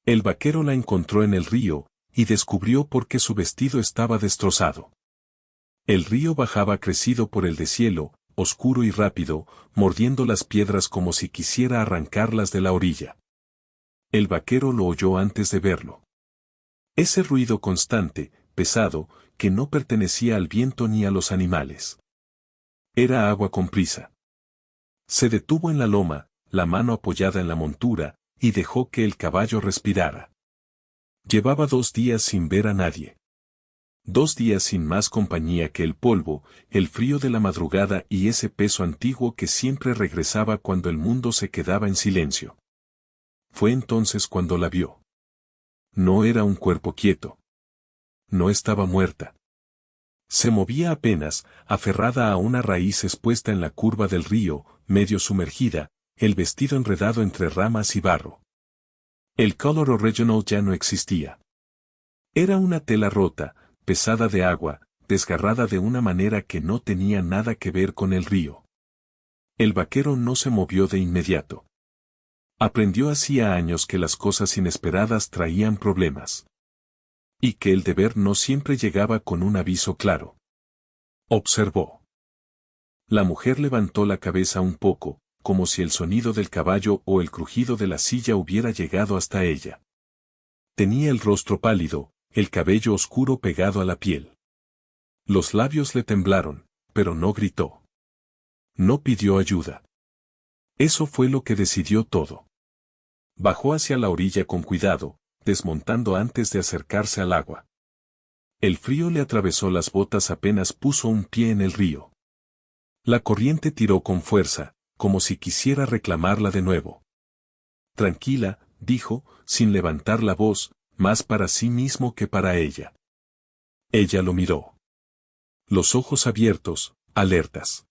El vaquero la encontró en el río, y descubrió por qué su vestido estaba destrozado. El río bajaba crecido por el deshielo, oscuro y rápido, mordiendo las piedras como si quisiera arrancarlas de la orilla. El vaquero lo oyó antes de verlo. Ese ruido constante, pesado, que no pertenecía al viento ni a los animales. Era agua con prisa. Se detuvo en la loma, la mano apoyada en la montura, y dejó que el caballo respirara. Llevaba 2 días sin ver a nadie. 2 días sin más compañía que el polvo, el frío de la madrugada y ese peso antiguo que siempre regresaba cuando el mundo se quedaba en silencio. Fue entonces cuando la vio. No era un cuerpo quieto. No estaba muerta. Se movía apenas, aferrada a una raíz expuesta en la curva del río, medio sumergida, el vestido enredado entre ramas y barro. El Color Original ya no existía. Era una tela rota, pesada de agua, desgarrada de una manera que no tenía nada que ver con el río. El vaquero no se movió de inmediato. Aprendió hacía años que las cosas inesperadas traían problemas. Y que el deber no siempre llegaba con un aviso claro. Observó. La mujer levantó la cabeza un poco, como si el sonido del caballo o el crujido de la silla hubiera llegado hasta ella. Tenía el rostro pálido, el cabello oscuro pegado a la piel. Los labios le temblaron, pero no gritó. No pidió ayuda. Eso fue lo que decidió todo. Bajó hacia la orilla con cuidado, desmontando antes de acercarse al agua. El frío le atravesó las botas apenas puso un pie en el río. La corriente tiró con fuerza, como si quisiera reclamarla de nuevo. Tranquila, dijo, sin levantar la voz, más para sí mismo que para ella. Ella lo miró. Los ojos abiertos, alertas.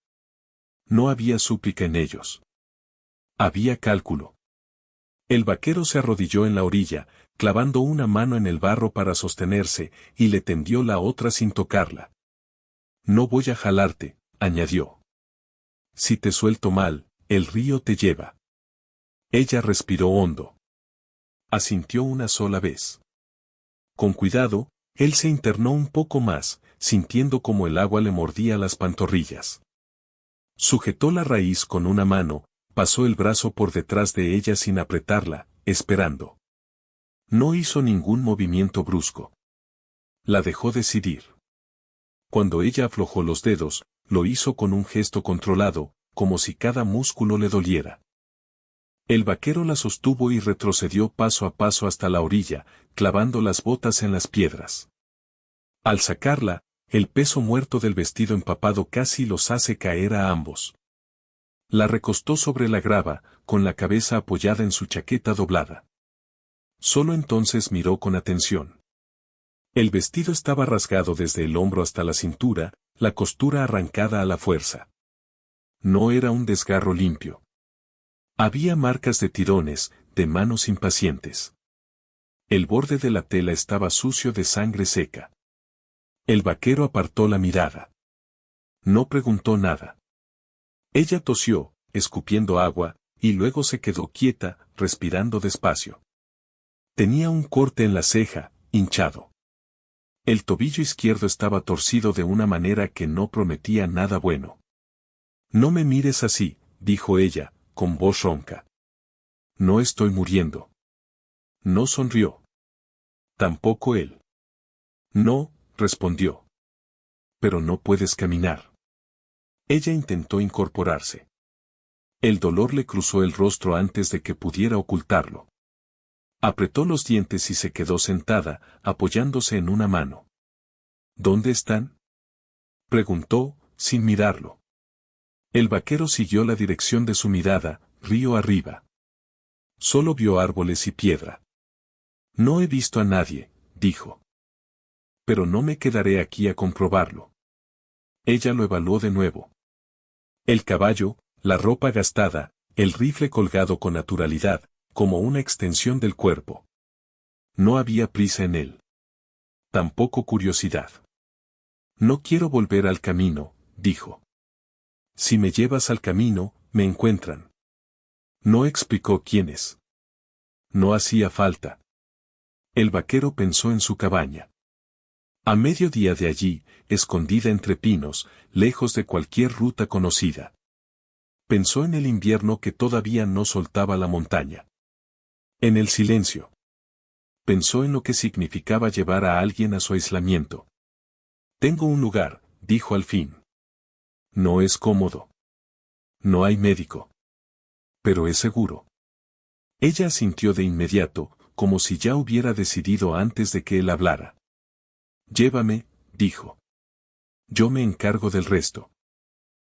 No había súplica en ellos. Había cálculo. El vaquero se arrodilló en la orilla, clavando una mano en el barro para sostenerse, y le tendió la otra sin tocarla. No voy a jalarte, añadió. Si te suelto mal, el río te lleva. Ella respiró hondo. Asintió una sola vez. Con cuidado, él se internó un poco más, sintiendo como el agua le mordía las pantorrillas. Sujetó la raíz con una mano, pasó el brazo por detrás de ella sin apretarla, esperando. No hizo ningún movimiento brusco. La dejó decidir. Cuando ella aflojó los dedos, lo hizo con un gesto controlado, como si cada músculo le doliera. El vaquero la sostuvo y retrocedió paso a paso hasta la orilla, clavando las botas en las piedras. Al sacarla, el peso muerto del vestido empapado casi los hace caer a ambos. La recostó sobre la grava, con la cabeza apoyada en su chaqueta doblada. Solo entonces miró con atención. El vestido estaba rasgado desde el hombro hasta la cintura, la costura arrancada a la fuerza. No era un desgarro limpio. Había marcas de tirones, de manos impacientes. El borde de la tela estaba sucio de sangre seca. El vaquero apartó la mirada. No preguntó nada. Ella tosió, escupiendo agua, y luego se quedó quieta, respirando despacio. Tenía un corte en la ceja, hinchado. El tobillo izquierdo estaba torcido de una manera que no prometía nada bueno. No me mires así, dijo ella, con voz ronca. No estoy muriendo. No sonrió. Tampoco él. No, respondió. Pero no puedes caminar. Ella intentó incorporarse. El dolor le cruzó el rostro antes de que pudiera ocultarlo. Apretó los dientes y se quedó sentada, apoyándose en una mano. ¿Dónde están? Preguntó, sin mirarlo. El vaquero siguió la dirección de su mirada, río arriba. Solo vio árboles y piedra. No he visto a nadie, dijo. Pero no me quedaré aquí a comprobarlo. Ella lo evaluó de nuevo. El caballo, la ropa gastada, el rifle colgado con naturalidad, como una extensión del cuerpo. No había prisa en él. Tampoco curiosidad. No quiero volver al camino, dijo. Si me llevas al camino, me encuentran. No explicó quiénes. No hacía falta. El vaquero pensó en su cabaña. A mediodía de allí, escondida entre pinos, lejos de cualquier ruta conocida. Pensó en el invierno que todavía no soltaba la montaña. En el silencio. Pensó en lo que significaba llevar a alguien a su aislamiento. Tengo un lugar, dijo al fin. No es cómodo. No hay médico. Pero es seguro. Ella asintió de inmediato, como si ya hubiera decidido antes de que él hablara. Llévame, dijo. Yo me encargo del resto.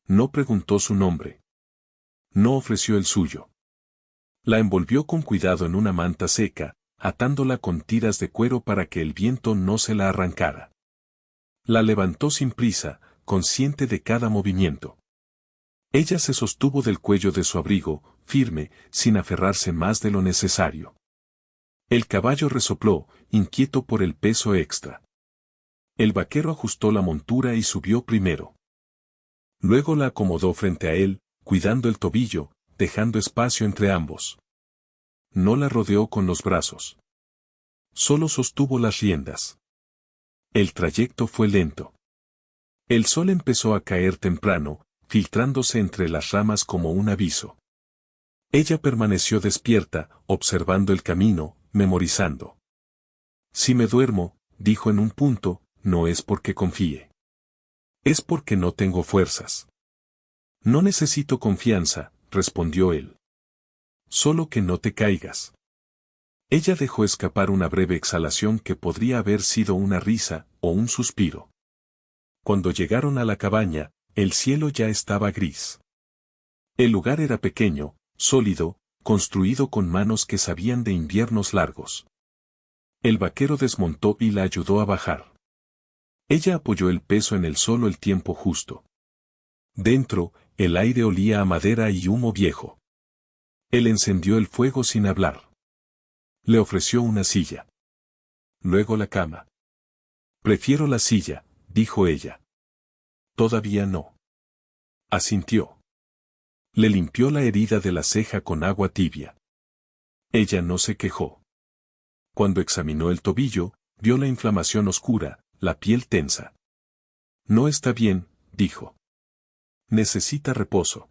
No preguntó su nombre. No ofreció el suyo. La envolvió con cuidado en una manta seca, atándola con tiras de cuero para que el viento no se la arrancara. La levantó sin prisa, consciente de cada movimiento. Ella se sostuvo del cuello de su abrigo, firme, sin aferrarse más de lo necesario. El caballo resopló, inquieto por el peso extra. El vaquero ajustó la montura y subió primero. Luego la acomodó frente a él, cuidando el tobillo, dejando espacio entre ambos. No la rodeó con los brazos. Solo sostuvo las riendas. El trayecto fue lento. El sol empezó a caer temprano, filtrándose entre las ramas como un aviso. Ella permaneció despierta, observando el camino, memorizando. Si me duermo, dijo en un punto, no es porque confíe. Es porque no tengo fuerzas. No necesito confianza, respondió él. Solo que no te caigas. Ella dejó escapar una breve exhalación que podría haber sido una risa o un suspiro. Cuando llegaron a la cabaña, el cielo ya estaba gris. El lugar era pequeño, sólido, construido con manos que sabían de inviernos largos. El vaquero desmontó y la ayudó a bajar. Ella apoyó el peso en el solo el tiempo justo. Dentro, el aire olía a madera y humo viejo. Él encendió el fuego sin hablar. Le ofreció una silla. Luego la cama. Prefiero la silla, dijo ella. Todavía no. Asintió. Le limpió la herida de la ceja con agua tibia. Ella no se quejó. Cuando examinó el tobillo, vio la inflamación oscura, la piel tensa. No está bien, dijo. Necesita reposo.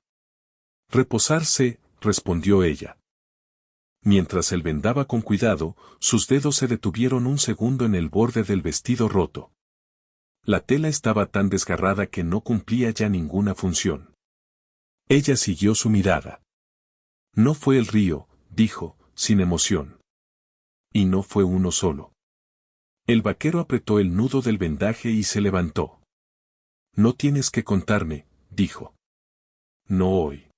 Reposarse, respondió ella. Mientras él vendaba con cuidado, sus dedos se detuvieron un segundo en el borde del vestido roto. La tela estaba tan desgarrada que no cumplía ya ninguna función. Ella siguió su mirada. No fue el río, dijo, sin emoción. Y no fue uno solo. El vaquero apretó el nudo del vendaje y se levantó. No tienes que contarme, dijo. No hoy.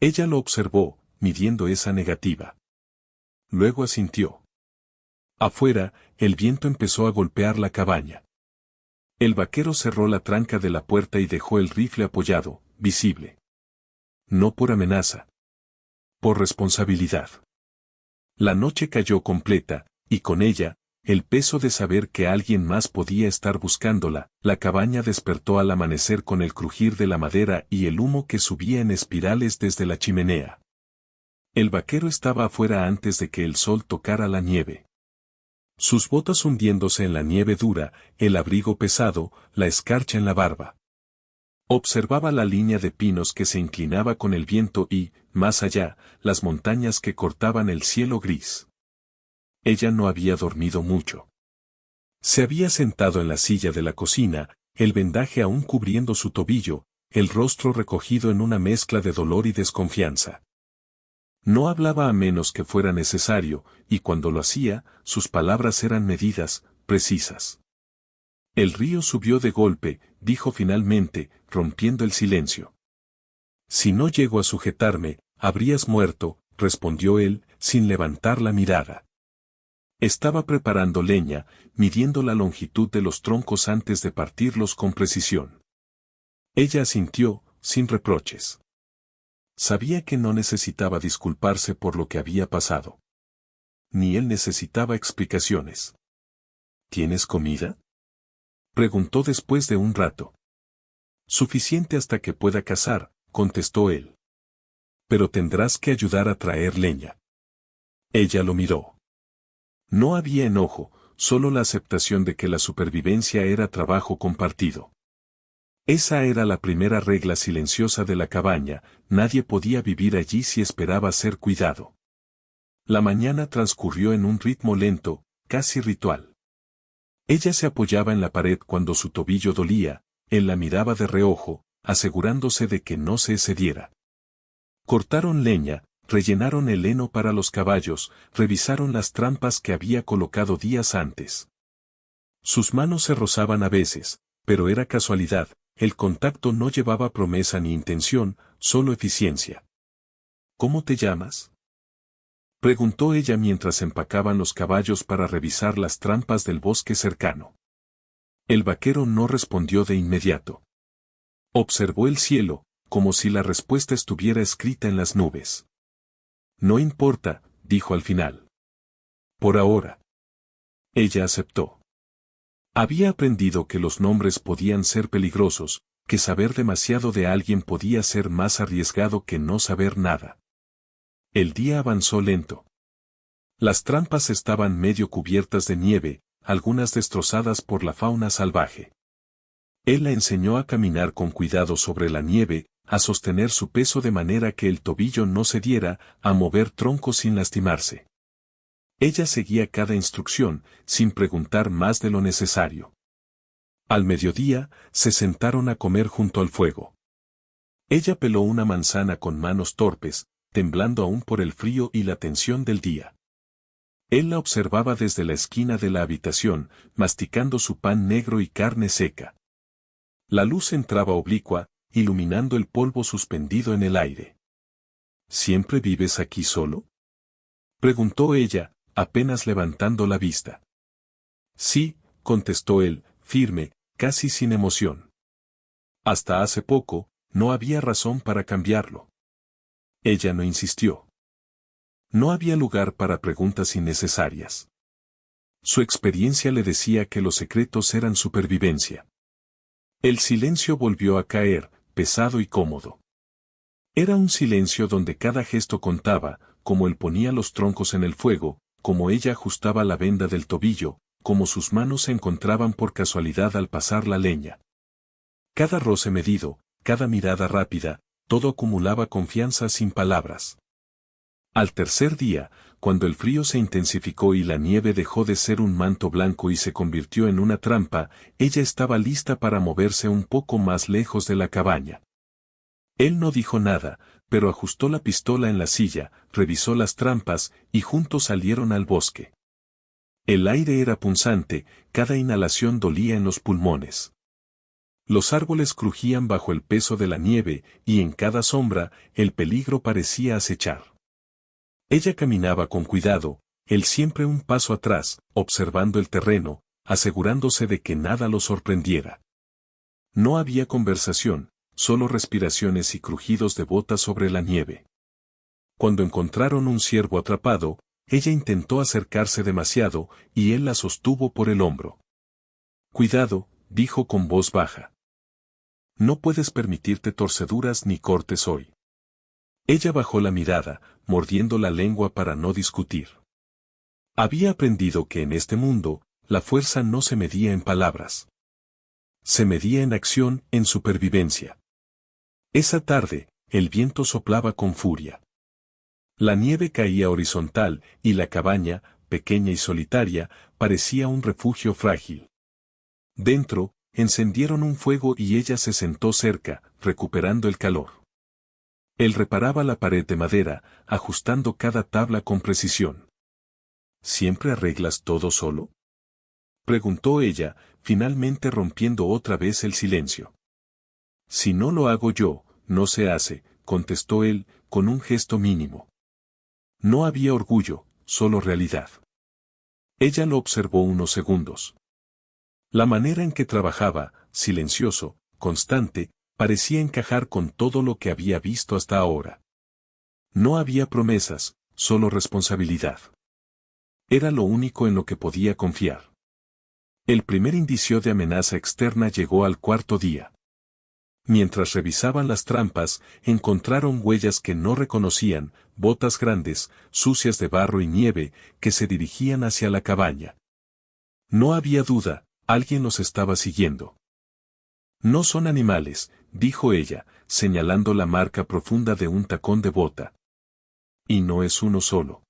Ella lo observó, midiendo esa negativa. Luego asintió. Afuera, el viento empezó a golpear la cabaña. El vaquero cerró la tranca de la puerta y dejó el rifle apoyado, visible. No por amenaza. Por responsabilidad. La noche cayó completa, y con ella, el peso de saber que alguien más podía estar buscándola. La cabaña despertó al amanecer con el crujir de la madera y el humo que subía en espirales desde la chimenea. El vaquero estaba afuera antes de que el sol tocara la nieve. Sus botas hundiéndose en la nieve dura, el abrigo pesado, la escarcha en la barba. Observaba la línea de pinos que se inclinaba con el viento y, más allá, las montañas que cortaban el cielo gris. Ella no había dormido mucho. Se había sentado en la silla de la cocina, el vendaje aún cubriendo su tobillo, el rostro recogido en una mezcla de dolor y desconfianza. No hablaba a menos que fuera necesario, y cuando lo hacía, sus palabras eran medidas, precisas. El río subió de golpe, dijo finalmente, rompiendo el silencio. Si no llego a sujetarme, habrías muerto, respondió él, sin levantar la mirada. Estaba preparando leña, midiendo la longitud de los troncos antes de partirlos con precisión. Ella asintió, sin reproches. Sabía que no necesitaba disculparse por lo que había pasado. Ni él necesitaba explicaciones. ¿Tienes comida?, preguntó después de un rato. Suficiente hasta que pueda cazar, contestó él. Pero tendrás que ayudar a traer leña. Ella lo miró. No había enojo, solo la aceptación de que la supervivencia era trabajo compartido. Esa era la primera regla silenciosa de la cabaña, nadie podía vivir allí si esperaba ser cuidado. La mañana transcurrió en un ritmo lento, casi ritual. Ella se apoyaba en la pared cuando su tobillo dolía, él la miraba de reojo, asegurándose de que no se excediera. Cortaron leña, rellenaron el heno para los caballos, revisaron las trampas que había colocado días antes. Sus manos se rozaban a veces, pero era casualidad, el contacto no llevaba promesa ni intención, solo eficiencia. ¿Cómo te llamas?, preguntó ella mientras empacaban los caballos para revisar las trampas del bosque cercano. El vaquero no respondió de inmediato. Observó el cielo, como si la respuesta estuviera escrita en las nubes. No importa, dijo al final. Por ahora. Ella aceptó. Había aprendido que los nombres podían ser peligrosos, que saber demasiado de alguien podía ser más arriesgado que no saber nada. El día avanzó lento. Las trampas estaban medio cubiertas de nieve, algunas destrozadas por la fauna salvaje. Él la enseñó a caminar con cuidado sobre la nieve, a sostener su peso de manera que el tobillo no cediera, a mover troncos sin lastimarse. Ella seguía cada instrucción, sin preguntar más de lo necesario. Al mediodía, se sentaron a comer junto al fuego. Ella peló una manzana con manos torpes, temblando aún por el frío y la tensión del día. Él la observaba desde la esquina de la habitación, masticando su pan negro y carne seca. La luz entraba oblicua, iluminando el polvo suspendido en el aire. ¿Siempre vives aquí solo?, preguntó ella, apenas levantando la vista. Sí, contestó él, firme, casi sin emoción. Hasta hace poco, no había razón para cambiarlo. Ella no insistió. No había lugar para preguntas innecesarias. Su experiencia le decía que los secretos eran supervivencia. El silencio volvió a caer, pesado y cómodo. Era un silencio donde cada gesto contaba, como él ponía los troncos en el fuego, como ella ajustaba la venda del tobillo, como sus manos se encontraban por casualidad al pasar la leña. Cada roce medido, cada mirada rápida, todo acumulaba confianza sin palabras. Al tercer día, cuando el frío se intensificó y la nieve dejó de ser un manto blanco y se convirtió en una trampa, ella estaba lista para moverse un poco más lejos de la cabaña. Él no dijo nada, pero ajustó la pistola en la silla, revisó las trampas, y juntos salieron al bosque. El aire era punzante, cada inhalación dolía en los pulmones. Los árboles crujían bajo el peso de la nieve, y en cada sombra, el peligro parecía acechar. Ella caminaba con cuidado, él siempre un paso atrás, observando el terreno, asegurándose de que nada lo sorprendiera. No había conversación, solo respiraciones y crujidos de botas sobre la nieve. Cuando encontraron un ciervo atrapado, ella intentó acercarse demasiado, y él la sostuvo por el hombro. Cuidado, dijo con voz baja. No puedes permitirte torceduras ni cortes hoy. Ella bajó la mirada, mordiendo la lengua para no discutir. Había aprendido que en este mundo, la fuerza no se medía en palabras. Se medía en acción, en supervivencia. Esa tarde, el viento soplaba con furia. La nieve caía horizontal, y la cabaña, pequeña y solitaria, parecía un refugio frágil. Dentro, encendieron un fuego y ella se sentó cerca, recuperando el calor. Él reparaba la pared de madera, ajustando cada tabla con precisión. ¿Siempre arreglas todo solo?, preguntó ella, finalmente rompiendo otra vez el silencio. Si no lo hago yo, no se hace, contestó él, con un gesto mínimo. No había orgullo, solo realidad. Ella lo observó unos segundos. La manera en que trabajaba, silencioso, constante, parecía encajar con todo lo que había visto hasta ahora. No había promesas, solo responsabilidad. Era lo único en lo que podía confiar. El primer indicio de amenaza externa llegó al cuarto día. Mientras revisaban las trampas, encontraron huellas que no reconocían, botas grandes, sucias de barro y nieve, que se dirigían hacia la cabaña. No había duda, alguien los estaba siguiendo. No son animales, dijo ella, señalando la marca profunda de un tacón de bota. Y no es uno solo.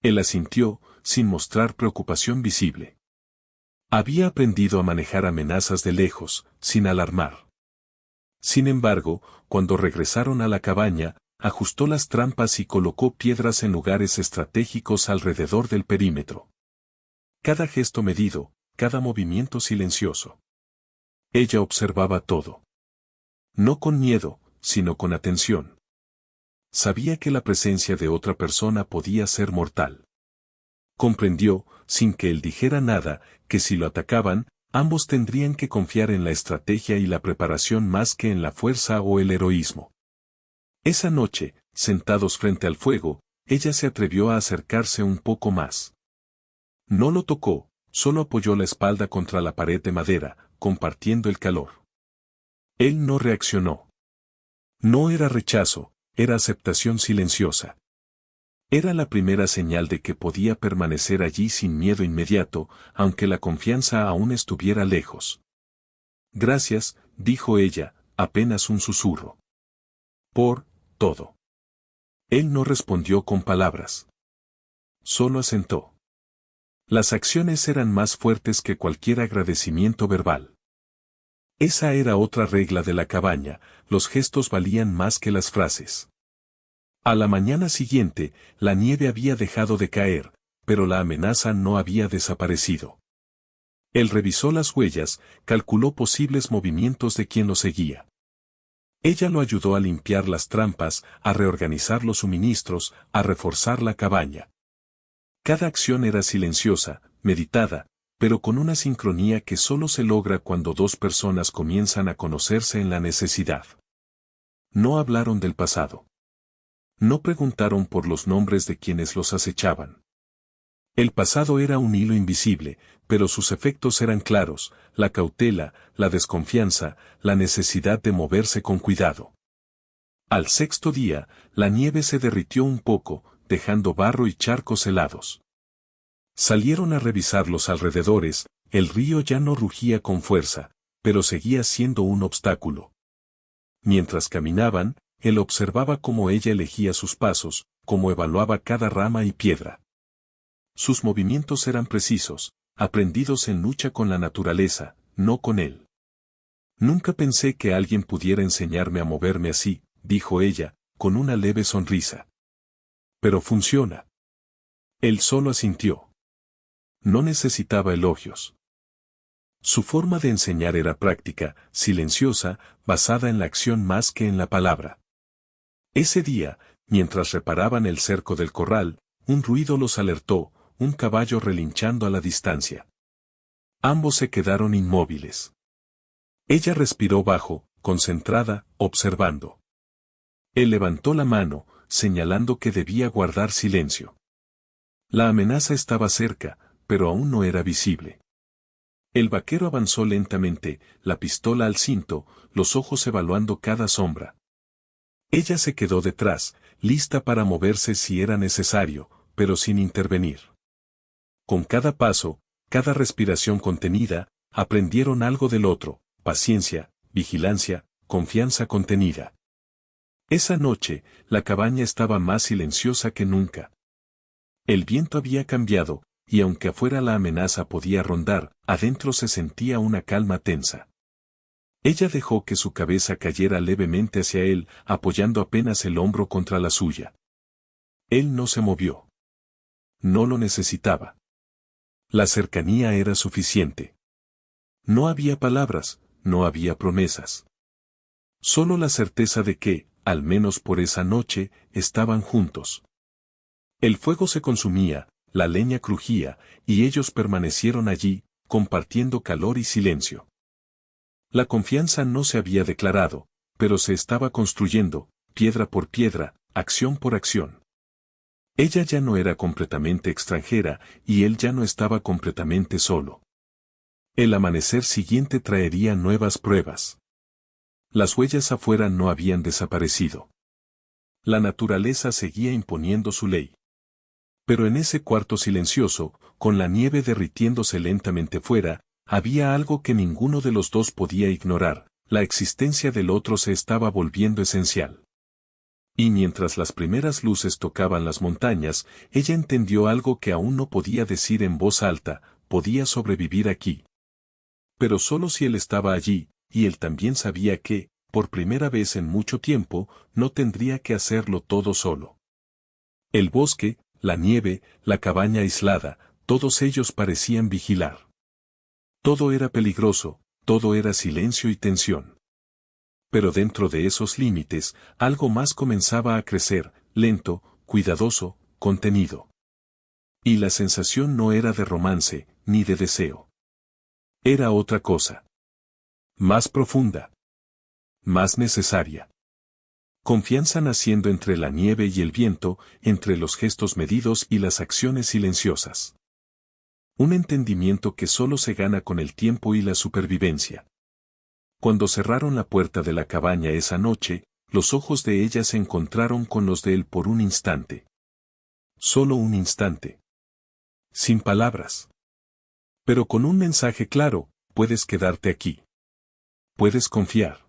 Él asintió, sin mostrar preocupación visible. Había aprendido a manejar amenazas de lejos, sin alarmar. Sin embargo, cuando regresaron a la cabaña, ajustó las trampas y colocó piedras en lugares estratégicos alrededor del perímetro. Cada gesto medido, cada movimiento silencioso. Ella observaba todo. No con miedo, sino con atención. Sabía que la presencia de otra persona podía ser mortal. Comprendió, sin que él dijera nada, que si lo atacaban, ambos tendrían que confiar en la estrategia y la preparación más que en la fuerza o el heroísmo. Esa noche, sentados frente al fuego, ella se atrevió a acercarse un poco más. No lo tocó, solo apoyó la espalda contra la pared de madera, compartiendo el calor. Él no reaccionó. No era rechazo, era aceptación silenciosa. Era la primera señal de que podía permanecer allí sin miedo inmediato, aunque la confianza aún estuviera lejos. Gracias, dijo ella, apenas un susurro. Por todo. Él no respondió con palabras. Solo asentó. Las acciones eran más fuertes que cualquier agradecimiento verbal. Esa era otra regla de la cabaña, los gestos valían más que las frases. A la mañana siguiente, la nieve había dejado de caer, pero la amenaza no había desaparecido. Él revisó las huellas, calculó posibles movimientos de quien lo seguía. Ella lo ayudó a limpiar las trampas, a reorganizar los suministros, a reforzar la cabaña. Cada acción era silenciosa, meditada, pero con una sincronía que solo se logra cuando dos personas comienzan a conocerse en la necesidad. No hablaron del pasado. No preguntaron por los nombres de quienes los acechaban. El pasado era un hilo invisible, pero sus efectos eran claros, la cautela, la desconfianza, la necesidad de moverse con cuidado. Al sexto día, la nieve se derritió un poco, dejando barro y charcos helados. Salieron a revisar los alrededores, el río ya no rugía con fuerza, pero seguía siendo un obstáculo. Mientras caminaban, él observaba cómo ella elegía sus pasos, cómo evaluaba cada rama y piedra. Sus movimientos eran precisos, aprendidos en lucha con la naturaleza, no con él. Nunca pensé que alguien pudiera enseñarme a moverme así, dijo ella, con una leve sonrisa. Pero funciona. Él solo asintió. No necesitaba elogios. Su forma de enseñar era práctica, silenciosa, basada en la acción más que en la palabra. Ese día, mientras reparaban el cerco del corral, un ruido los alertó, un caballo relinchando a la distancia. Ambos se quedaron inmóviles. Ella respiró bajo, concentrada, observando. Él levantó la mano, señalando que debía guardar silencio. La amenaza estaba cerca, pero aún no era visible. El vaquero avanzó lentamente, la pistola al cinto, los ojos evaluando cada sombra. Ella se quedó detrás, lista para moverse si era necesario, pero sin intervenir. Con cada paso, cada respiración contenida, aprendieron algo del otro, paciencia, vigilancia, confianza contenida. Esa noche, la cabaña estaba más silenciosa que nunca. El viento había cambiado, y aunque afuera la amenaza podía rondar, adentro se sentía una calma tensa. Ella dejó que su cabeza cayera levemente hacia él, apoyando apenas el hombro contra la suya. Él no se movió. No lo necesitaba. La cercanía era suficiente. No había palabras, no había promesas. Solo la certeza de que, al menos por esa noche, estaban juntos. El fuego se consumía, la leña crujía, y ellos permanecieron allí, compartiendo calor y silencio. La confianza no se había declarado, pero se estaba construyendo, piedra por piedra, acción por acción. Ella ya no era completamente extranjera, y él ya no estaba completamente solo. El amanecer siguiente traería nuevas pruebas. Las huellas afuera no habían desaparecido. La naturaleza seguía imponiendo su ley. Pero en ese cuarto silencioso, con la nieve derritiéndose lentamente fuera, había algo que ninguno de los dos podía ignorar: la existencia del otro se estaba volviendo esencial. Y mientras las primeras luces tocaban las montañas, ella entendió algo que aún no podía decir en voz alta: podía sobrevivir aquí. Pero solo si él estaba allí, y él también sabía que, por primera vez en mucho tiempo, no tendría que hacerlo todo solo. El bosque, la nieve, la cabaña aislada, todos ellos parecían vigilar. Todo era peligroso, todo era silencio y tensión. Pero dentro de esos límites, algo más comenzaba a crecer, lento, cuidadoso, contenido. Y la sensación no era de romance, ni de deseo. Era otra cosa. Más profunda. Más necesaria. Confianza naciendo entre la nieve y el viento, entre los gestos medidos y las acciones silenciosas. Un entendimiento que solo se gana con el tiempo y la supervivencia. Cuando cerraron la puerta de la cabaña esa noche, los ojos de ella se encontraron con los de él por un instante. Solo un instante. Sin palabras. Pero con un mensaje claro: puedes quedarte aquí. Puedes confiar.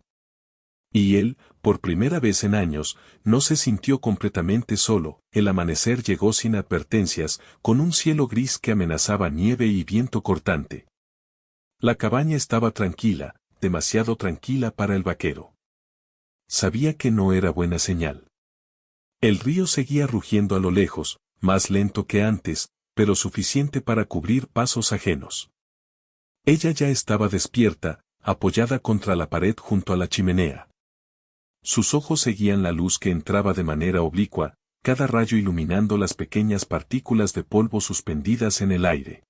Y él, por primera vez en años, no se sintió completamente solo. El amanecer llegó sin advertencias, con un cielo gris que amenazaba nieve y viento cortante. La cabaña estaba tranquila, demasiado tranquila para el vaquero. Sabía que no era buena señal. El río seguía rugiendo a lo lejos, más lento que antes, pero suficiente para cubrir pasos ajenos. Ella ya estaba despierta, apoyada contra la pared junto a la chimenea. Sus ojos seguían la luz que entraba de manera oblicua, cada rayo iluminando las pequeñas partículas de polvo suspendidas en el aire.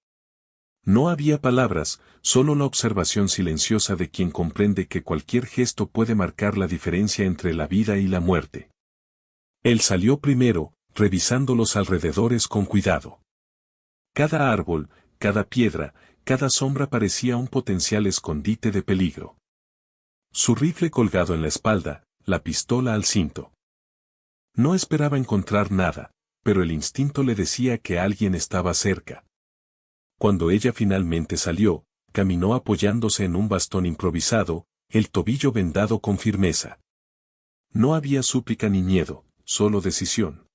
No había palabras, solo la observación silenciosa de quien comprende que cualquier gesto puede marcar la diferencia entre la vida y la muerte. Él salió primero, revisando los alrededores con cuidado. Cada árbol, cada piedra, cada sombra parecía un potencial escondite de peligro. Su rifle colgado en la espalda, la pistola al cinto. No esperaba encontrar nada, pero el instinto le decía que alguien estaba cerca. Cuando ella finalmente salió, caminó apoyándose en un bastón improvisado, el tobillo vendado con firmeza. No había súplica ni miedo, solo decisión.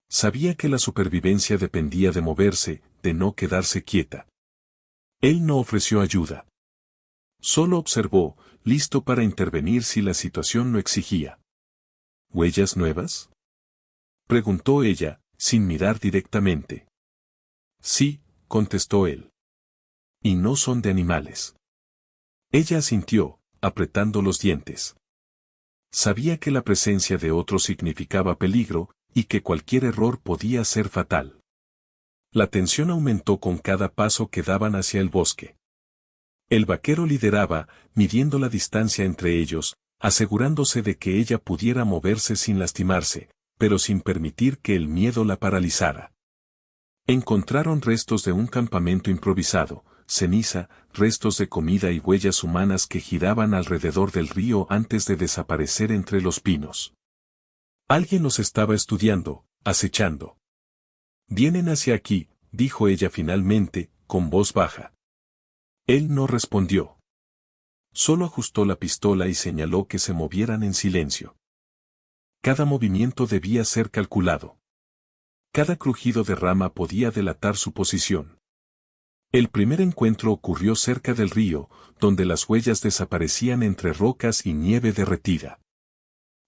Sabía que la supervivencia dependía de moverse, de no quedarse quieta. Él no ofreció ayuda. Solo observó, listo para intervenir si la situación lo exigía. ¿Huellas nuevas?, preguntó ella, sin mirar directamente. Sí, contestó él. Y no son de animales. Ella asintió, apretando los dientes. Sabía que la presencia de otro significaba peligro, y que cualquier error podía ser fatal. La tensión aumentó con cada paso que daban hacia el bosque. El vaquero lideraba, midiendo la distancia entre ellos, asegurándose de que ella pudiera moverse sin lastimarse, pero sin permitir que el miedo la paralizara. Encontraron restos de un campamento improvisado, ceniza, restos de comida y huellas humanas que giraban alrededor del río antes de desaparecer entre los pinos. Alguien los estaba estudiando, acechando. «Vienen hacia aquí», dijo ella finalmente, con voz baja. Él no respondió. Solo ajustó la pistola y señaló que se movieran en silencio. Cada movimiento debía ser calculado. Cada crujido de rama podía delatar su posición. El primer encuentro ocurrió cerca del río, donde las huellas desaparecían entre rocas y nieve derretida.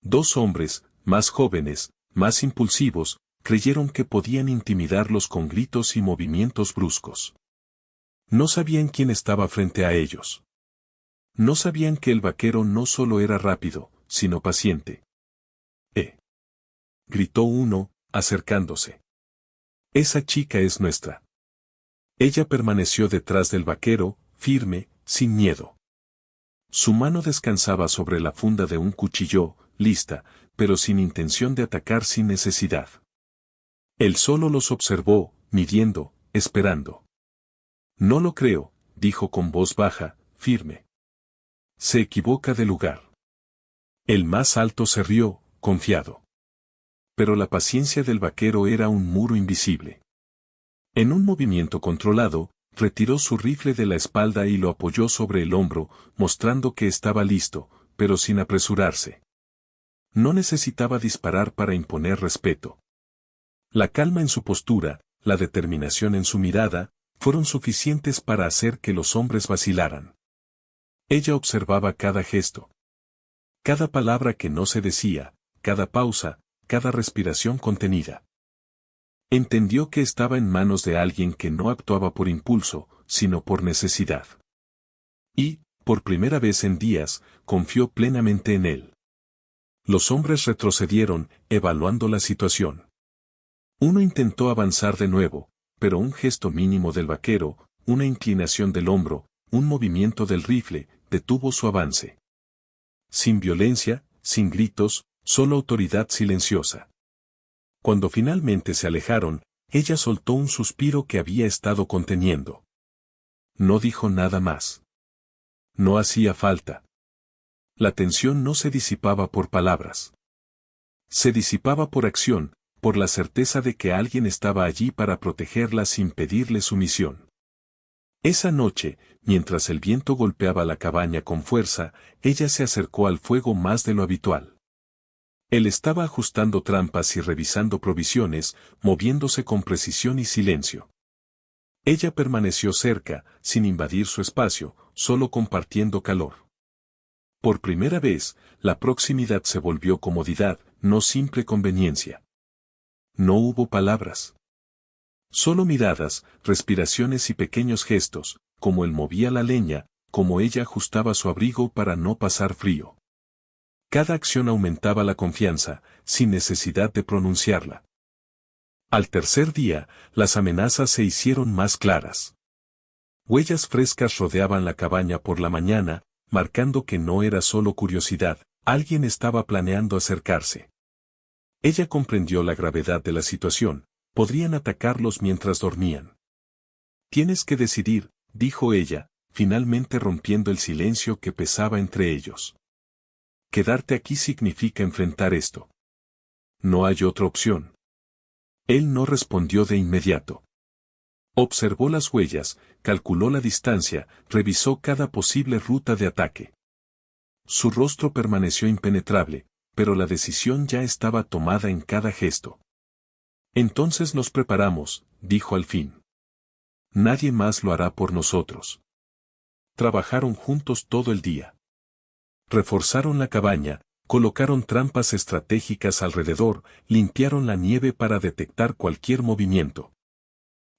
Dos hombres, más jóvenes, más impulsivos, creyeron que podían intimidarlos con gritos y movimientos bruscos. No sabían quién estaba frente a ellos. No sabían que el vaquero no solo era rápido, sino paciente. Gritó uno, acercándose. «Esa chica es nuestra». Ella permaneció detrás del vaquero, firme, sin miedo. Su mano descansaba sobre la funda de un cuchillo, lista, pero sin intención de atacar sin necesidad. Él solo los observó, midiendo, esperando. «No lo creo», dijo con voz baja, firme. «Se equivoca de lugar». El más alto se rió, confiado. Pero la paciencia del vaquero era un muro invisible. En un movimiento controlado, retiró su rifle de la espalda y lo apoyó sobre el hombro, mostrando que estaba listo, pero sin apresurarse. No necesitaba disparar para imponer respeto. La calma en su postura, la determinación en su mirada, fueron suficientes para hacer que los hombres vacilaran. Ella observaba cada gesto. Cada palabra que no se decía, cada pausa, cada respiración contenida. Entendió que estaba en manos de alguien que no actuaba por impulso, sino por necesidad. Y, por primera vez en días, confió plenamente en él. Los hombres retrocedieron, evaluando la situación. Uno intentó avanzar de nuevo, pero un gesto mínimo del vaquero, una inclinación del hombro, un movimiento del rifle, detuvo su avance. Sin violencia, sin gritos, solo autoridad silenciosa. Cuando finalmente se alejaron, ella soltó un suspiro que había estado conteniendo. No dijo nada más. No hacía falta. La tensión no se disipaba por palabras. Se disipaba por acción, por la certeza de que alguien estaba allí para protegerla sin pedirle sumisión. Esa noche, mientras el viento golpeaba la cabaña con fuerza, ella se acercó al fuego más de lo habitual. Él estaba ajustando trampas y revisando provisiones, moviéndose con precisión y silencio. Ella permaneció cerca, sin invadir su espacio, solo compartiendo calor. Por primera vez, la proximidad se volvió comodidad, no simple conveniencia. No hubo palabras. Solo miradas, respiraciones y pequeños gestos, como él movía la leña, como ella ajustaba su abrigo para no pasar frío. Cada acción aumentaba la confianza, sin necesidad de pronunciarla. Al tercer día, las amenazas se hicieron más claras. Huellas frescas rodeaban la cabaña por la mañana, marcando que no era solo curiosidad, alguien estaba planeando acercarse. Ella comprendió la gravedad de la situación, podrían atacarlos mientras dormían. Tienes que decidir, dijo ella, finalmente rompiendo el silencio que pesaba entre ellos. Quedarte aquí significa enfrentar esto. No hay otra opción. Él no respondió de inmediato. Observó las huellas, calculó la distancia, revisó cada posible ruta de ataque. Su rostro permaneció impenetrable, pero la decisión ya estaba tomada en cada gesto. Entonces nos preparamos, dijo al fin. Nadie más lo hará por nosotros. Trabajaron juntos todo el día. Reforzaron la cabaña, colocaron trampas estratégicas alrededor, limpiaron la nieve para detectar cualquier movimiento.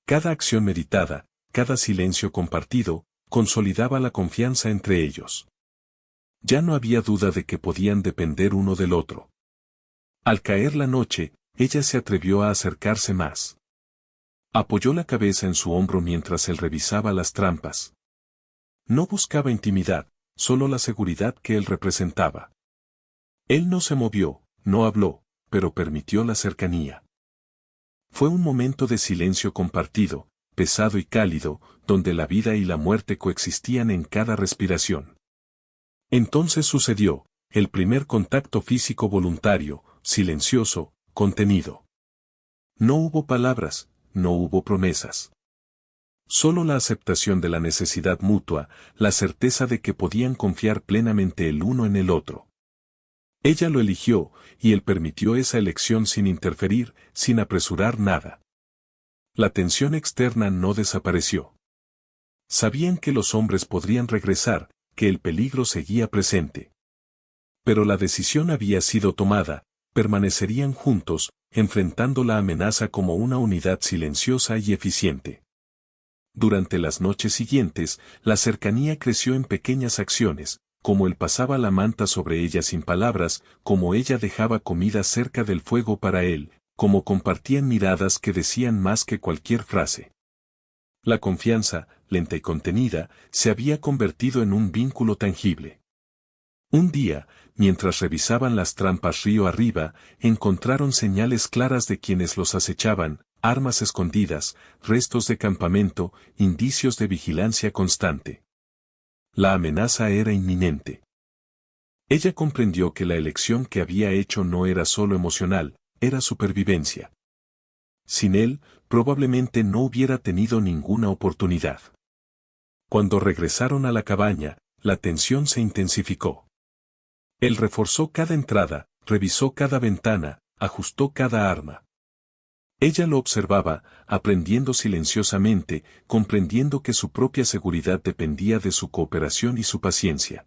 Cada acción meditada, cada silencio compartido, consolidaba la confianza entre ellos. Ya no había duda de que podían depender uno del otro. Al caer la noche, ella se atrevió a acercarse más. Apoyó la cabeza en su hombro mientras él revisaba las trampas. No buscaba intimidad, solo la seguridad que él representaba. Él no se movió, no habló, pero permitió la cercanía. Fue un momento de silencio compartido, pesado y cálido, donde la vida y la muerte coexistían en cada respiración. Entonces sucedió, el primer contacto físico voluntario, silencioso, contenido. No hubo palabras, no hubo promesas. Solo la aceptación de la necesidad mutua, la certeza de que podían confiar plenamente el uno en el otro. Ella lo eligió, y él permitió esa elección sin interferir, sin apresurar nada. La tensión externa no desapareció. Sabían que los hombres podrían regresar, que el peligro seguía presente. Pero la decisión había sido tomada, permanecerían juntos, enfrentando la amenaza como una unidad silenciosa y eficiente. Durante las noches siguientes, la cercanía creció en pequeñas acciones, como él pasaba la manta sobre ella sin palabras, como ella dejaba comida cerca del fuego para él, como compartían miradas que decían más que cualquier frase. La confianza, lenta y contenida, se había convertido en un vínculo tangible. Un día, mientras revisaban las trampas río arriba, encontraron señales claras de quienes los acechaban, armas escondidas, restos de campamento, indicios de vigilancia constante. La amenaza era inminente. Ella comprendió que la elección que había hecho no era solo emocional, era supervivencia. Sin él, probablemente no hubiera tenido ninguna oportunidad. Cuando regresaron a la cabaña, la tensión se intensificó. Él reforzó cada entrada, revisó cada ventana, ajustó cada arma. Ella lo observaba, aprendiendo silenciosamente, comprendiendo que su propia seguridad dependía de su cooperación y su paciencia.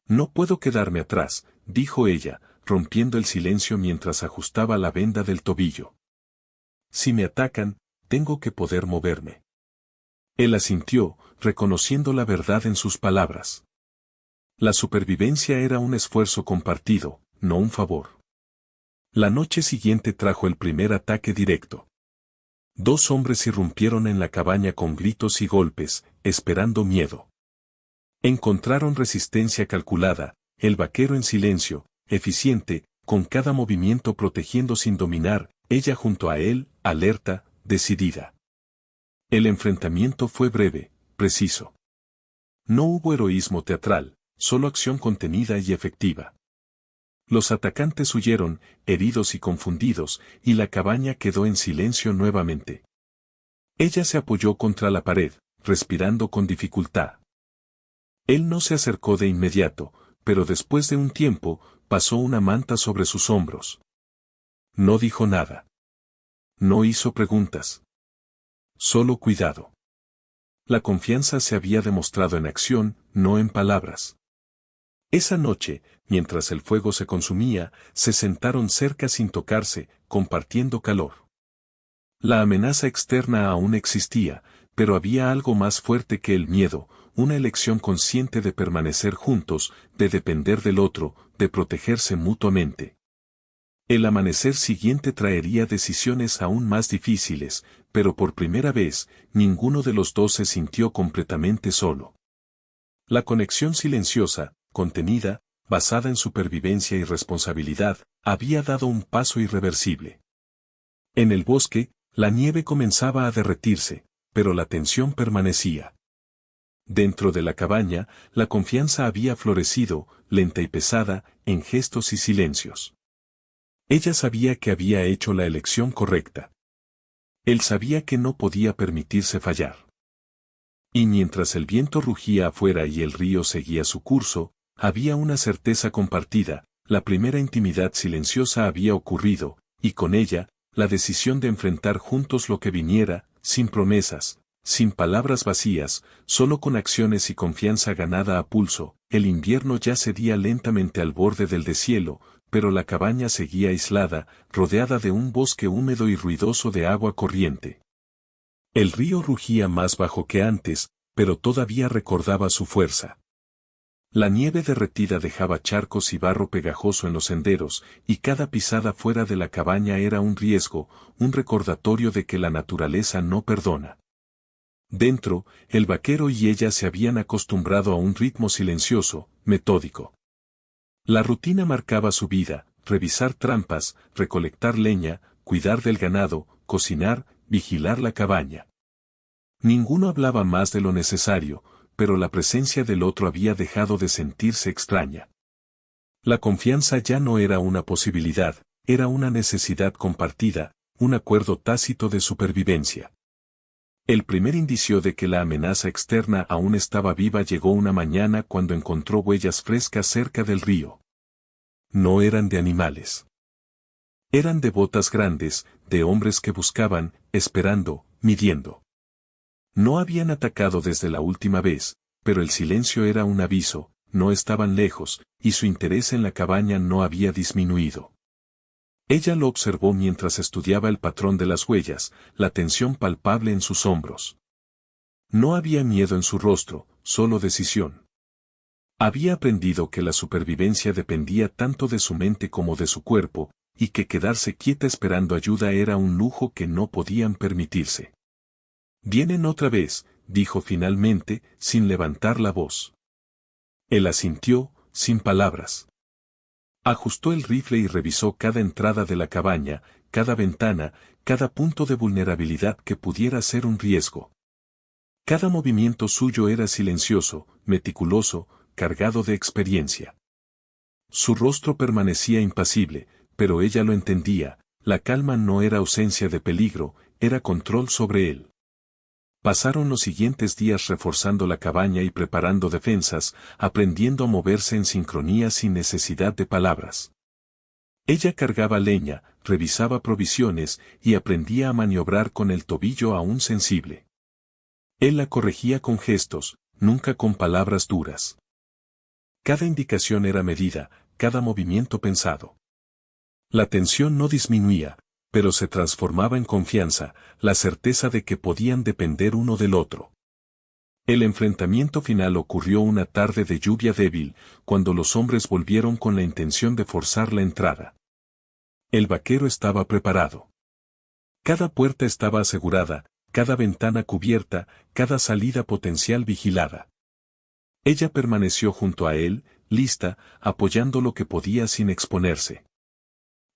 No puedo quedarme atrás, dijo ella, rompiendo el silencio mientras ajustaba la venda del tobillo. Si me atacan, tengo que poder moverme. Él asintió, reconociendo la verdad en sus palabras. La supervivencia era un esfuerzo compartido, no un favor. La noche siguiente trajo el primer ataque directo. 2 hombres irrumpieron en la cabaña con gritos y golpes, esperando miedo. Encontraron resistencia calculada, el vaquero en silencio, eficiente, con cada movimiento protegiendo sin dominar, ella junto a él, alerta, decidida. El enfrentamiento fue breve, preciso. No hubo heroísmo teatral, solo acción contenida y efectiva. Los atacantes huyeron, heridos y confundidos, y la cabaña quedó en silencio nuevamente. Ella se apoyó contra la pared, respirando con dificultad. Él no se acercó de inmediato, pero después de un tiempo, pasó una manta sobre sus hombros. No dijo nada. No hizo preguntas. Solo cuidado. La confianza se había demostrado en acción, no en palabras. Esa noche, mientras el fuego se consumía, se sentaron cerca sin tocarse, compartiendo calor. La amenaza externa aún existía, pero había algo más fuerte que el miedo, una elección consciente de permanecer juntos, de depender del otro, de protegerse mutuamente. El amanecer siguiente traería decisiones aún más difíciles, pero por primera vez, ninguno de los dos se sintió completamente solo. La conexión silenciosa, contenida, basada en supervivencia y responsabilidad, había dado un paso irreversible. En el bosque, la nieve comenzaba a derretirse, pero la tensión permanecía. Dentro de la cabaña, la confianza había florecido, lenta y pesada, en gestos y silencios. Ella sabía que había hecho la elección correcta. Él sabía que no podía permitirse fallar. Y mientras el viento rugía afuera y el río seguía su curso, había una certeza compartida, la primera intimidad silenciosa había ocurrido, y con ella, la decisión de enfrentar juntos lo que viniera, sin promesas, sin palabras vacías, solo con acciones y confianza ganada a pulso. El invierno ya cedía lentamente al borde del deshielo, pero la cabaña seguía aislada, rodeada de un bosque húmedo y ruidoso de agua corriente. El río rugía más bajo que antes, pero todavía recordaba su fuerza. La nieve derretida dejaba charcos y barro pegajoso en los senderos, y cada pisada fuera de la cabaña era un riesgo, un recordatorio de que la naturaleza no perdona. Dentro, el vaquero y ella se habían acostumbrado a un ritmo silencioso, metódico. La rutina marcaba su vida: revisar trampas, recolectar leña, cuidar del ganado, cocinar, vigilar la cabaña. Ninguno hablaba más de lo necesario, pero la presencia del otro había dejado de sentirse extraña. La confianza ya no era una posibilidad, era una necesidad compartida, un acuerdo tácito de supervivencia. El primer indicio de que la amenaza externa aún estaba viva llegó una mañana cuando encontró huellas frescas cerca del río. No eran de animales. Eran de botas grandes, de hombres que buscaban, esperando, midiendo. No habían atacado desde la última vez, pero el silencio era un aviso: no estaban lejos, y su interés en la cabaña no había disminuido. Ella lo observó mientras estudiaba el patrón de las huellas, la tensión palpable en sus hombros. No había miedo en su rostro, solo decisión. Había aprendido que la supervivencia dependía tanto de su mente como de su cuerpo, y que quedarse quieta esperando ayuda era un lujo que no podían permitirse. «Vienen otra vez», dijo finalmente, sin levantar la voz. Él asintió, sin palabras. Ajustó el rifle y revisó cada entrada de la cabaña, cada ventana, cada punto de vulnerabilidad que pudiera ser un riesgo. Cada movimiento suyo era silencioso, meticuloso, cargado de experiencia. Su rostro permanecía impasible, pero ella lo entendía, la calma no era ausencia de peligro, era control sobre él. Pasaron los siguientes días reforzando la cabaña y preparando defensas, aprendiendo a moverse en sincronía sin necesidad de palabras. Ella cargaba leña, revisaba provisiones y aprendía a maniobrar con el tobillo aún sensible. Él la corregía con gestos, nunca con palabras duras. Cada indicación era medida, cada movimiento pensado. La tensión no disminuía, pero se transformaba en confianza, la certeza de que podían depender uno del otro. El enfrentamiento final ocurrió una tarde de lluvia débil, cuando los hombres volvieron con la intención de forzar la entrada. El vaquero estaba preparado. Cada puerta estaba asegurada, cada ventana cubierta, cada salida potencial vigilada. Ella permaneció junto a él, lista, apoyando lo que podía sin exponerse.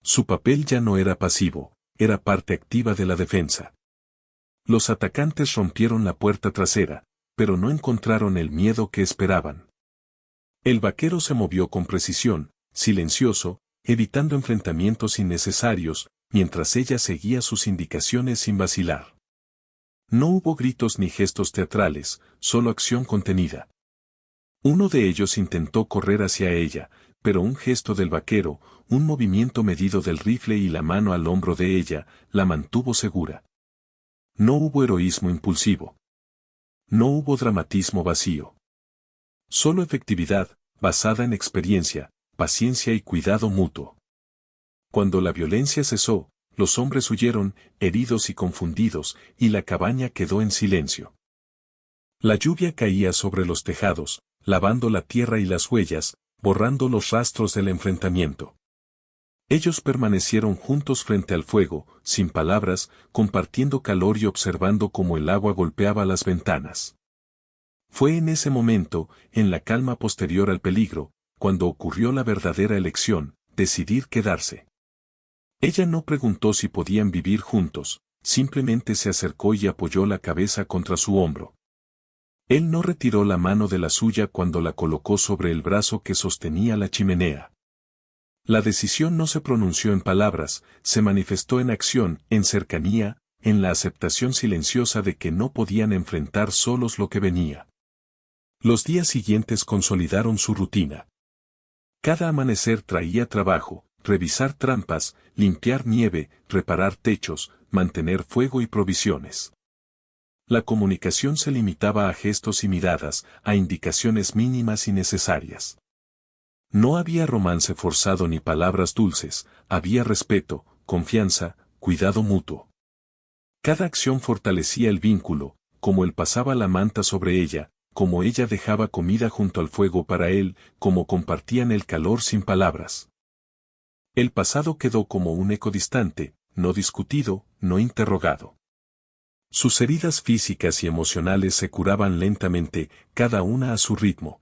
Su papel ya no era pasivo, era parte activa de la defensa. Los atacantes rompieron la puerta trasera, pero no encontraron el miedo que esperaban. El vaquero se movió con precisión, silencioso, evitando enfrentamientos innecesarios, mientras ella seguía sus indicaciones sin vacilar. No hubo gritos ni gestos teatrales, solo acción contenida. Uno de ellos intentó correr hacia ella, pero un gesto del vaquero, un movimiento medido del rifle y la mano al hombro de ella, la mantuvo segura. No hubo heroísmo impulsivo. No hubo dramatismo vacío. Solo efectividad, basada en experiencia, paciencia y cuidado mutuo. Cuando la violencia cesó, los hombres huyeron, heridos y confundidos, y la cabaña quedó en silencio. La lluvia caía sobre los tejados, lavando la tierra y las huellas, borrando los rastros del enfrentamiento. Ellos permanecieron juntos frente al fuego, sin palabras, compartiendo calor y observando cómo el agua golpeaba las ventanas. Fue en ese momento, en la calma posterior al peligro, cuando ocurrió la verdadera elección, decidir quedarse. Ella no preguntó si podían vivir juntos, simplemente se acercó y apoyó la cabeza contra su hombro. Él no retiró la mano de la suya cuando la colocó sobre el brazo que sostenía la chimenea. La decisión no se pronunció en palabras, se manifestó en acción, en cercanía, en la aceptación silenciosa de que no podían enfrentar solos lo que venía. Los días siguientes consolidaron su rutina. Cada amanecer traía trabajo, revisar trampas, limpiar nieve, reparar techos, mantener fuego y provisiones. La comunicación se limitaba a gestos y miradas, a indicaciones mínimas y necesarias. No había romance forzado ni palabras dulces, había respeto, confianza, cuidado mutuo. Cada acción fortalecía el vínculo, como él pasaba la manta sobre ella, como ella dejaba comida junto al fuego para él, como compartían el calor sin palabras. El pasado quedó como un eco distante, no discutido, no interrogado. Sus heridas físicas y emocionales se curaban lentamente, cada una a su ritmo.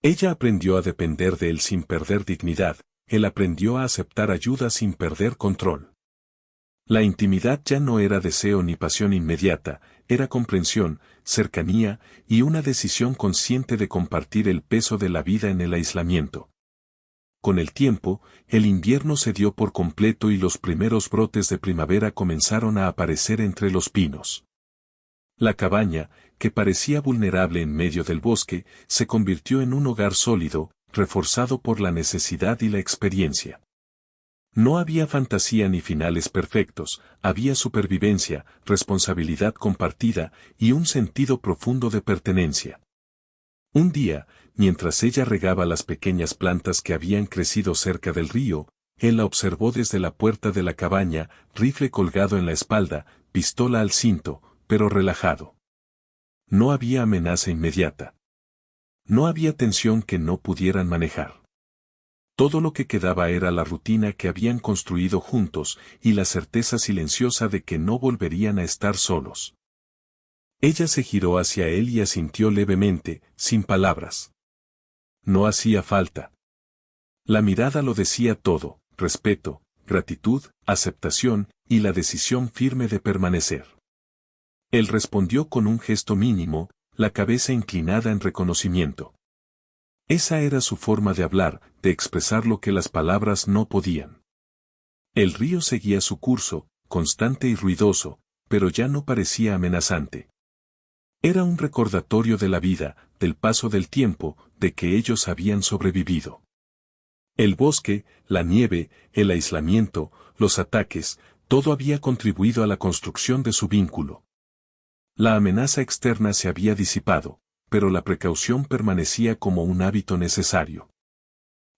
Ella aprendió a depender de él sin perder dignidad, él aprendió a aceptar ayuda sin perder control. La intimidad ya no era deseo ni pasión inmediata, era comprensión, cercanía y una decisión consciente de compartir el peso de la vida en el aislamiento. Con el tiempo, el invierno se dio por completo y los primeros brotes de primavera comenzaron a aparecer entre los pinos. La cabaña, que parecía vulnerable en medio del bosque, se convirtió en un hogar sólido, reforzado por la necesidad y la experiencia. No había fantasía ni finales perfectos, había supervivencia, responsabilidad compartida y un sentido profundo de pertenencia. Un día, mientras ella regaba las pequeñas plantas que habían crecido cerca del río, él la observó desde la puerta de la cabaña, rifle colgado en la espalda, pistola al cinto, pero relajado. No había amenaza inmediata. No había tensión que no pudieran manejar. Todo lo que quedaba era la rutina que habían construido juntos y la certeza silenciosa de que no volverían a estar solos. Ella se giró hacia él y asintió levemente, sin palabras. No hacía falta. La mirada lo decía todo, respeto, gratitud, aceptación y la decisión firme de permanecer. Él respondió con un gesto mínimo, la cabeza inclinada en reconocimiento. Esa era su forma de hablar, de expresar lo que las palabras no podían. El río seguía su curso, constante y ruidoso, pero ya no parecía amenazante. Era un recordatorio de la vida, del paso del tiempo, de que ellos habían sobrevivido. El bosque, la nieve, el aislamiento, los ataques, todo había contribuido a la construcción de su vínculo. La amenaza externa se había disipado, pero la precaución permanecía como un hábito necesario.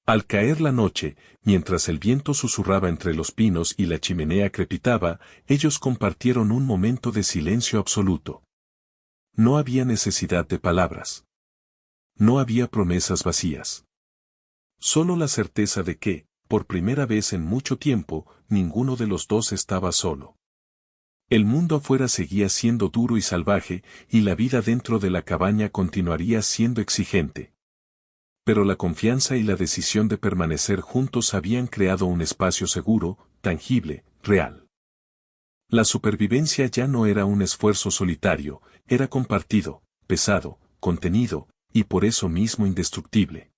Al caer la noche, mientras el viento susurraba entre los pinos y la chimenea crepitaba, ellos compartieron un momento de silencio absoluto. No había necesidad de palabras. No había promesas vacías. Solo la certeza de que, por primera vez en mucho tiempo, ninguno de los dos estaba solo. El mundo afuera seguía siendo duro y salvaje, y la vida dentro de la cabaña continuaría siendo exigente. Pero la confianza y la decisión de permanecer juntos habían creado un espacio seguro, tangible, real. La supervivencia ya no era un esfuerzo solitario, era compartido, pesado, contenido, y por eso mismo indestructible.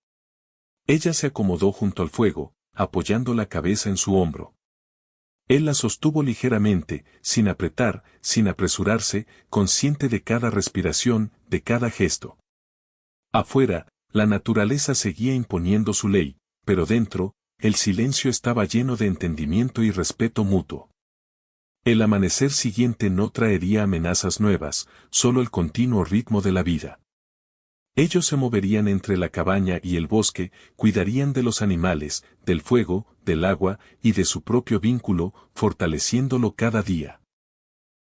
Ella se acomodó junto al fuego, apoyando la cabeza en su hombro. Él la sostuvo ligeramente, sin apretar, sin apresurarse, consciente de cada respiración, de cada gesto. Afuera, la naturaleza seguía imponiendo su ley, pero dentro, el silencio estaba lleno de entendimiento y respeto mutuo. El amanecer siguiente no traería amenazas nuevas, solo el continuo ritmo de la vida. Ellos se moverían entre la cabaña y el bosque, cuidarían de los animales, del fuego, del agua y de su propio vínculo, fortaleciéndolo cada día.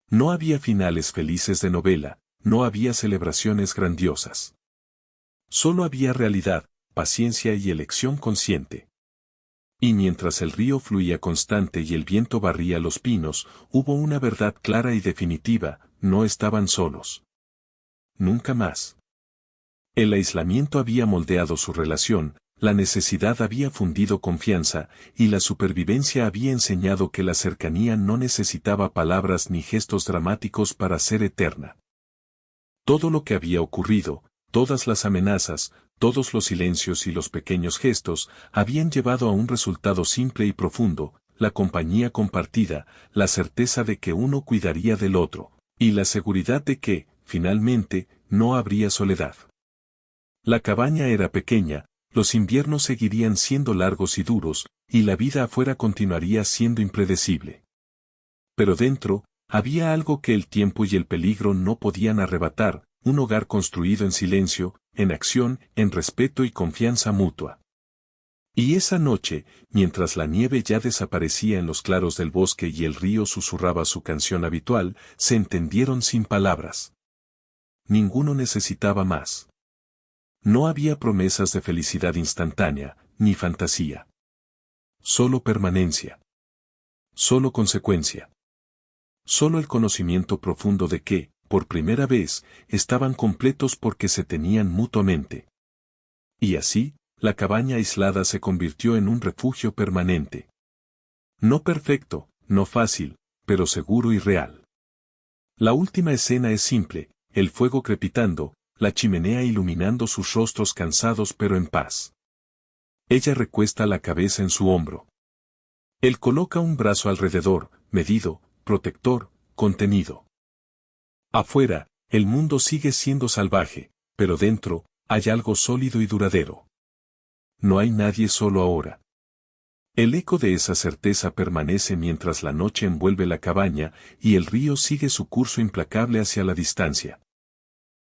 No había finales felices de novela, no había celebraciones grandiosas. Solo había realidad, paciencia y elección consciente. Y mientras el río fluía constante y el viento barría los pinos, hubo una verdad clara y definitiva: no estaban solos. Nunca más. El aislamiento había moldeado su relación, la necesidad había fundido confianza, y la supervivencia había enseñado que la cercanía no necesitaba palabras ni gestos dramáticos para ser eterna. Todo lo que había ocurrido, todas las amenazas, todos los silencios y los pequeños gestos, habían llevado a un resultado simple y profundo: la compañía compartida, la certeza de que uno cuidaría del otro, y la seguridad de que, finalmente, no habría soledad. La cabaña era pequeña, los inviernos seguirían siendo largos y duros, y la vida afuera continuaría siendo impredecible. Pero dentro, había algo que el tiempo y el peligro no podían arrebatar: un hogar construido en silencio, en acción, en respeto y confianza mutua. Y esa noche, mientras la nieve ya desaparecía en los claros del bosque y el río susurraba su canción habitual, se entendieron sin palabras. Ninguno necesitaba más. No había promesas de felicidad instantánea, ni fantasía. Solo permanencia. Solo consecuencia. Solo el conocimiento profundo de que, por primera vez, estaban completos porque se tenían mutuamente. Y así, la cabaña aislada se convirtió en un refugio permanente. No perfecto, no fácil, pero seguro y real. La última escena es simple: el fuego crepitando, la chimenea iluminando sus rostros cansados pero en paz. Ella recuesta la cabeza en su hombro. Él coloca un brazo alrededor, medido, protector, contenido. Afuera, el mundo sigue siendo salvaje, pero dentro, hay algo sólido y duradero. No hay nadie solo ahora. El eco de esa certeza permanece mientras la noche envuelve la cabaña y el río sigue su curso implacable hacia la distancia.